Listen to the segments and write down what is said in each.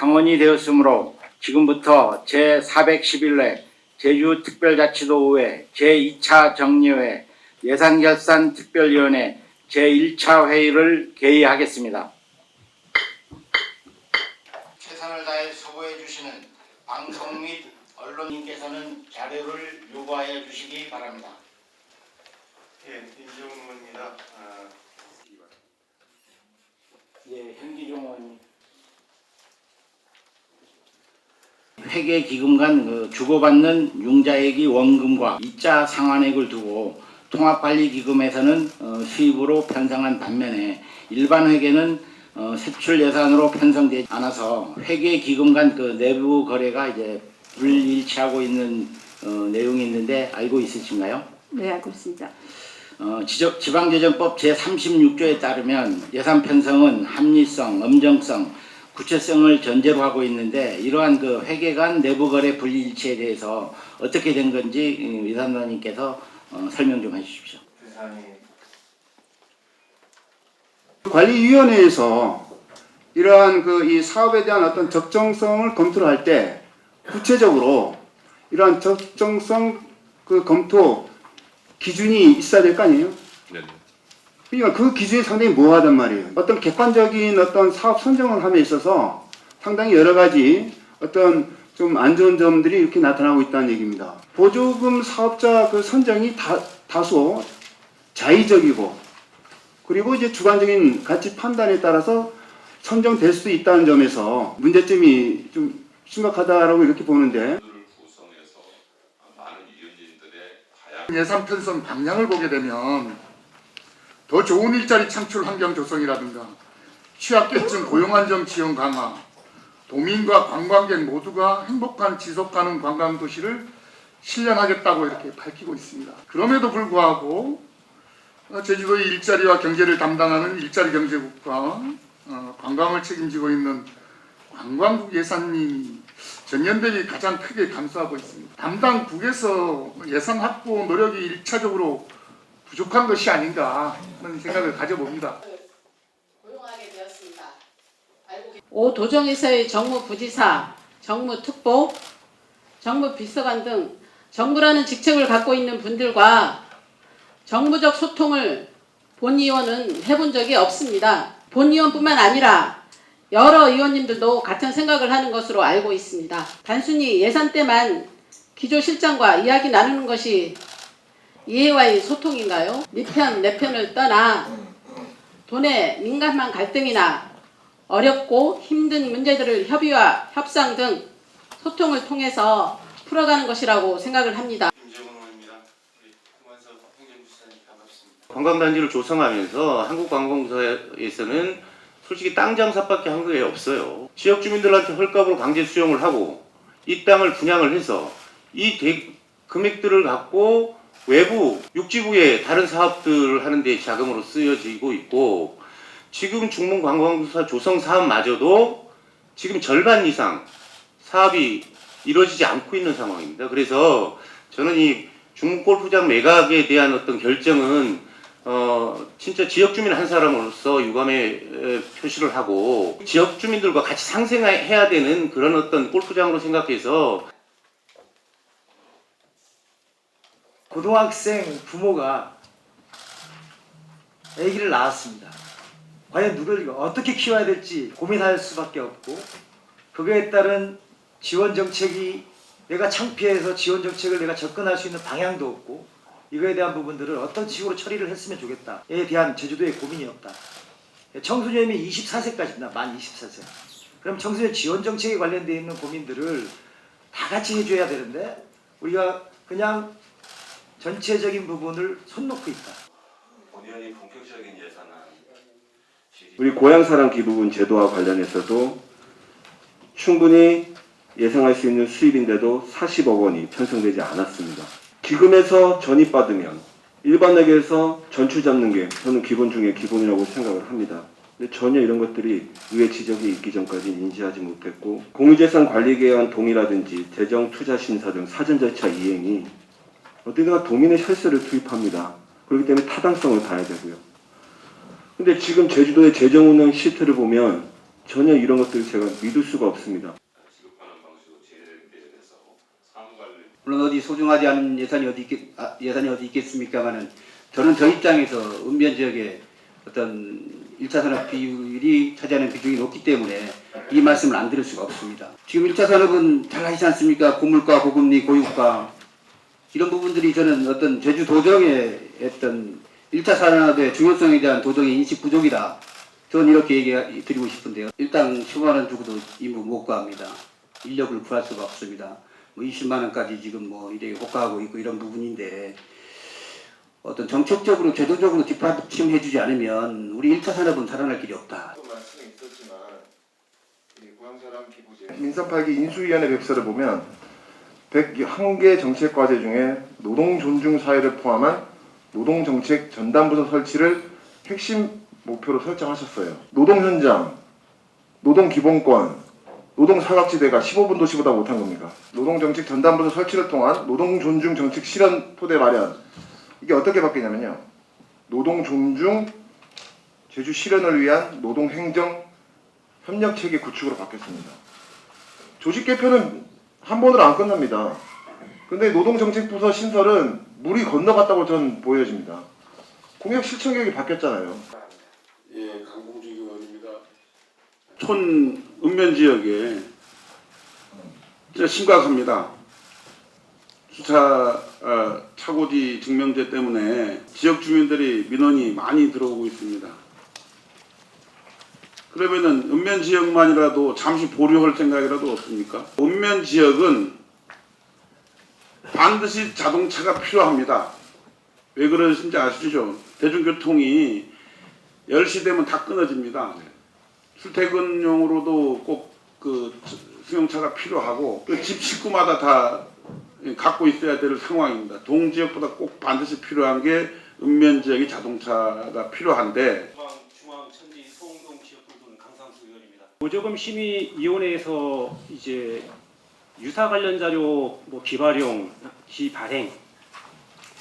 상원이 되었으므로 지금부터 제411회 제주특별자치도의회 제2차 정례회 예산결산특별위원회 제1차 회의를 개의하겠습니다. 최선을 다해 수고해 주시는 방송 및 언론인께서는 자료를 요구하여 주시기 바랍니다. 예, 임정훈 의원입니다. 예, 현기종 의원님. 회계기금 간 주고받는 융자액이 원금과 이자 상환액을 두고 통합관리기금에서는 수입으로 편성한 반면에 일반 회계는 세출 예산으로 편성되지 않아서 회계기금 간 내부 거래가 이제 불일치하고 있는 내용이 있는데 알고 있으신가요? 네, 알고 있습니다. 지방재정법 제36조에 따르면 예산 편성은 합리성, 엄정성, 구체성을 전제로 하고 있는데 이러한 회계 간 내부 거래 불일치에 대해서 어떻게 된 건지 위산장님께서 설명 좀 해주십시오. 관리위원회에서 이러한 이 사업에 대한 어떤 적정성을 검토를 할 때 구체적으로 이러한 적정성 검토 기준이 있어야 될 거 아니에요? 네. 그러니까 그 기준이 상당히 모호하단 말이에요. 어떤 객관적인 어떤 사업 선정을 함에 있어서 상당히 여러 가지 어떤 좀 안 좋은 점들이 이렇게 나타나고 있다는 얘기입니다. 보조금 사업자 선정이 다소 자의적이고 그리고 이제 주관적인 가치 판단에 따라서 선정될 수도 있다는 점에서 문제점이 좀 심각하다라고 이렇게 보는데 예산 편성 방향을 보게 되면 더 좋은 일자리 창출 환경 조성이라든가 취약계층 고용안정 지원 강화, 도민과 관광객 모두가 행복한 지속가능 관광도시를 실현하겠다고 이렇게 밝히고 있습니다. 그럼에도 불구하고 제주도의 일자리와 경제를 담당하는 일자리경제국과 관광을 책임지고 있는 관광국 예산이 전년 대비 가장 크게 감소하고 있습니다. 담당 국에서 예산 확보 노력이 1차적으로 부족한 것이 아닌가 하는 생각을 가져봅니다. 고용하게 되었습니다. 도정에서의 정무부지사, 정무특보, 정무비서관 등 정부라는 직책을 갖고 있는 분들과 정부적 소통을 본의원은 해본 적이 없습니다. 본의원뿐만 아니라 여러 의원님들도 같은 생각을 하는 것으로 알고 있습니다. 단순히 예산 때만 기조실장과 이야기 나누는 것이 이해와의 소통인가요? 네 편, 내 편을 떠나 돈에 민감한 갈등이나 어렵고 힘든 문제들을 협의와 협상 등 소통을 통해서 풀어가는 것이라고 생각을 합니다. 임정훈 의원입니다. 김원석 행정부시장님 반갑습니다. 관광단지를 조성하면서 한국관광공사에서는 솔직히 땅 장사밖에 한 게 없어요. 지역 주민들한테 헐값으로 강제 수용을 하고 이 땅을 분양을 해서 이 금액들을 갖고 외부 육지부의 다른 사업들을 하는 데 자금으로 쓰여지고 있고 지금 중문관광공사 조성 사업마저도 지금 절반 이상 사업이 이루어지지 않고 있는 상황입니다. 그래서 저는 이 중문골프장 매각에 대한 어떤 결정은 진짜 지역주민 한 사람으로서 유감의 표시를 하고 지역주민들과 같이 상생해야 되는 그런 어떤 골프장으로 생각해서 고등학생 부모가 아기를 낳았습니다. 과연 누를 어떻게 키워야 될지 고민할 수밖에 없고 그거에 따른 지원 정책이 내가 창피해서 지원 정책을 내가 접근할 수 있는 방향도 없고 이거에 대한 부분들을 어떤 식으로 처리를 했으면 좋겠다에 대한 제주도의 고민이 없다. 청소년이 24세까지입니다. 만 24세. 그럼 청소년 지원 정책에 관련되어 있는 고민들을 다 같이 해줘야 되는데 우리가 그냥 전체적인 부분을 손 놓고 있다. 본의원이 본격적인 예산안 우리 고향사랑 기부금 제도와 관련해서도 충분히 예상할 수 있는 수입인데도 40억 원이 편성되지 않았습니다. 기금에서 전입받으면 일반회계에서 전출 잡는 게 저는 기본 중에 기본이라고 생각을 합니다. 근데 전혀 이런 것들이 의회 지적이 있기 전까지 인지하지 못했고 공유재산관리계획안 동의라든지 재정투자심사 등 사전 절차 이행이 어디다가 도민의 혈세를 투입합니다. 그렇기 때문에 타당성을 봐야 되고요. 근데 지금 제주도의 재정운영 실태를 보면 전혀 이런 것들을 제가 믿을 수가 없습니다. 지급하는 방식으로 제재되는 데서 사무관리 물론 어디 소중하지 않은 예산이 어디 있겠습니까만은 저는 저 입장에서 읍면 지역의 어떤 1차 산업 비율이 차지하는 비중이 높기 때문에 이 말씀을 안 드릴 수가 없습니다. 지금 1차 산업은 잘 하시지 않습니까? 고물가, 고금리, 고유가 이런 부분들이 저는 어떤 제주 도정의 어떤 1차 산업의 중요성에 대한 도정의 인식 부족이다. 저는 이렇게 얘기 드리고 싶은데요. 일단 10만 원 주고도 인부 못 구합니다. 인력을 구할 수가 없습니다. 뭐 20만 원까지 지금 뭐 이렇게 호가하고 있고 이런 부분인데 어떤 정책적으로 제도적으로 뒷받침해주지 않으면 우리 1차 산업은 살아날 길이 없다. 또 말씀이 있었지만 이 고향사랑 기부제 민선 8기 인수위원회 백서를 보면 101개 정책 과제 중에 노동 존중 사회를 포함한 노동 정책 전담부서 설치를 핵심 목표로 설정하셨어요. 노동 현장, 노동 기본권, 노동 사각지대가 15분 도시보다 못한 겁니까? 노동 정책 전담부서 설치를 통한 노동 존중 정책 실현 토대 마련. 이게 어떻게 바뀌냐면요. 노동 존중 제주 실현을 위한 노동 행정 협력 체계 구축으로 바뀌었습니다. 조직 개편은 한 번으로 안 끝납니다. 근데 노동정책부서 신설은 물이 건너갔다고 전 보여집니다. 공약 실천 계획이 바뀌었잖아요. 예, 강봉주 의원입니다. 촌 읍면 지역에 진짜 심각합니다. 주차 차고지 증명제 때문에 지역 주민들이 민원이 많이 들어오고 있습니다. 그러면은 읍면 지역만이라도 잠시 보류할 생각이라도 없습니까? 읍면 지역은 반드시 자동차가 필요합니다. 왜 그러신지 아시죠? 대중교통이 10시 되면 다 끊어집니다. 출퇴근용으로도 꼭 그 승용차가 필요하고 그 집 식구마다 다 갖고 있어야 될 상황입니다. 동지역보다 꼭 반드시 필요한 게 읍면 지역의 자동차가 필요한데 중앙 천지 소홍동 지역구는 강상수 의원입니다. 보조금 심의위원회에서 이제 유사 관련 자료 뭐 기발용, 기발행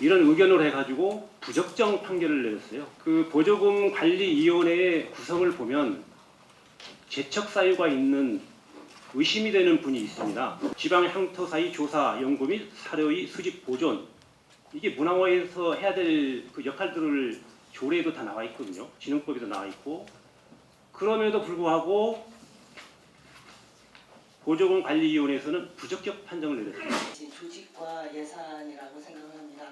이런 의견을 해가지고 부적정 판결을 내렸어요. 그 보조금 관리위원회의 구성을 보면 재척 사유가 있는 의심이 되는 분이 있습니다. 지방 향토사의 조사, 연구 및 사료의 수집 보존 이게 문화원에서 해야 될 그 역할들을 조례에도 다 나와 있거든요. 진흥법에도 나와 있고 그럼에도 불구하고 보조금 관리위원회에서는 부적격 판정을 내렸습니다. 조직과 예산이라고 생각을 합니다.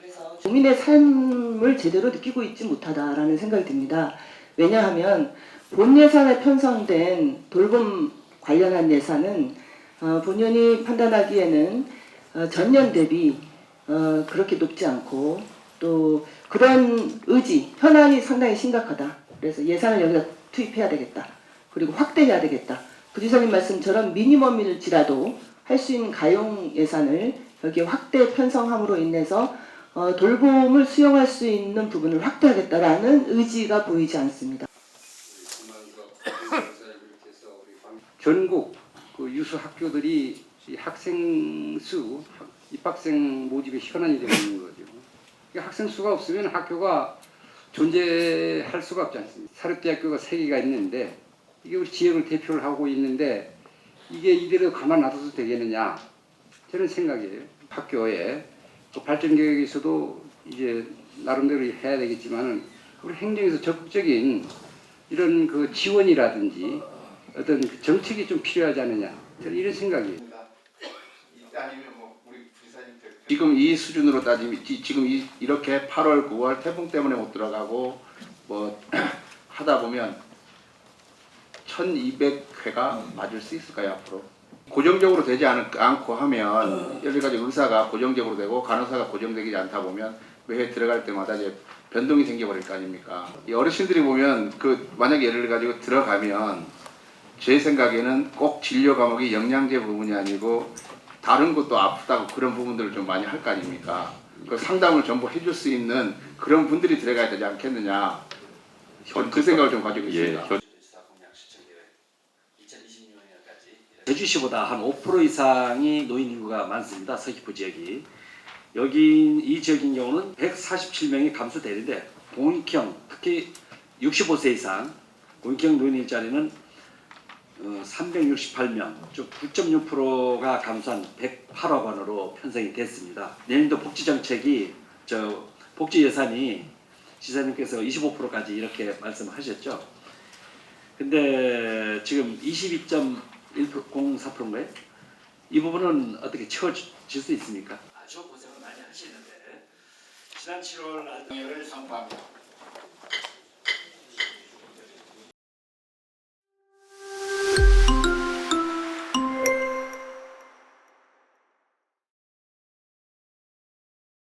그래서 국민의 삶을 제대로 느끼고 있지 못하다라는 생각이 듭니다. 왜냐하면 본 예산에 편성된 돌봄 관련한 예산은 본연이 판단하기에는 전년 대비 그렇게 높지 않고 또 그런 의지, 현안이 상당히 심각하다. 그래서 예산을 여기다 투입해야 되겠다. 그리고 확대해야 되겠다. 부지사님 말씀처럼 미니멈일지라도 할 수 있는 가용 예산을 여기에 확대 편성함으로 인해서 돌봄을 수용할 수 있는 부분을 확대하겠다라는 의지가 보이지 않습니다. 전국 그 유수 학교들이 이 학생 수, 입학생 모집의 현안이 되고 있는 거죠. 학생 수가 없으면 학교가 존재할 수가 없지 않습니까? 사립대학교가 3개가 있는데 이게 우리 지역을 대표를 하고 있는데 이게 이대로 가만 놔둬도 되겠느냐 저는 생각이에요. 학교에 그 발전 계획에서도 이제 나름대로 해야 되겠지만은 우리 행정에서 적극적인 이런 그 지원이라든지 어떤 그 정책이 좀 필요하지 않느냐 저는 이런 생각이에요. 아니면 뭐 우리 부지사님 지금 이 수준으로 따지면 지금 이렇게 8월, 9월 태풍 때문에 못 들어가고 뭐 하다 보면 1200회가 맞을 수 있을까요 앞으로? 고정적으로 되지 않고 하면 여러 가지 의사가 고정적으로 되고 간호사가 고정되지 않다 보면 매해 들어갈 때마다 이제 변동이 생겨버릴 거 아닙니까? 이 어르신들이 보면 그 만약에 예를 가지고 들어가면 제 생각에는 꼭 진료 과목이 영양제 부분이 아니고 다른 것도 아프다고 그런 부분들을 좀 많이 할 거 아닙니까? 그 상담을 전부 해줄 수 있는 그런 분들이 들어가야 되지 않겠느냐? 그 생각을 좀 가지고 있습니다. 제주시보다 한 5% 이상이 노인 인구가 많습니다. 서귀포 지역이. 여기 이 지역인 경우는 147명이 감소되는데 공익형 특히 65세 이상 원격 노인 일자리는 368명, 즉 9.6%가 감소한 108억 원으로 편성이 됐습니다. 내년도 복지 정책이 복지 예산이 지사님께서 25%까지 이렇게 말씀하셨죠. 근데 지금 22.04%인가요? 이 부분은 어떻게 채워질 수 있습니까? 아주 고생을 많이 하시는데 지난 7월 을 선포합니다.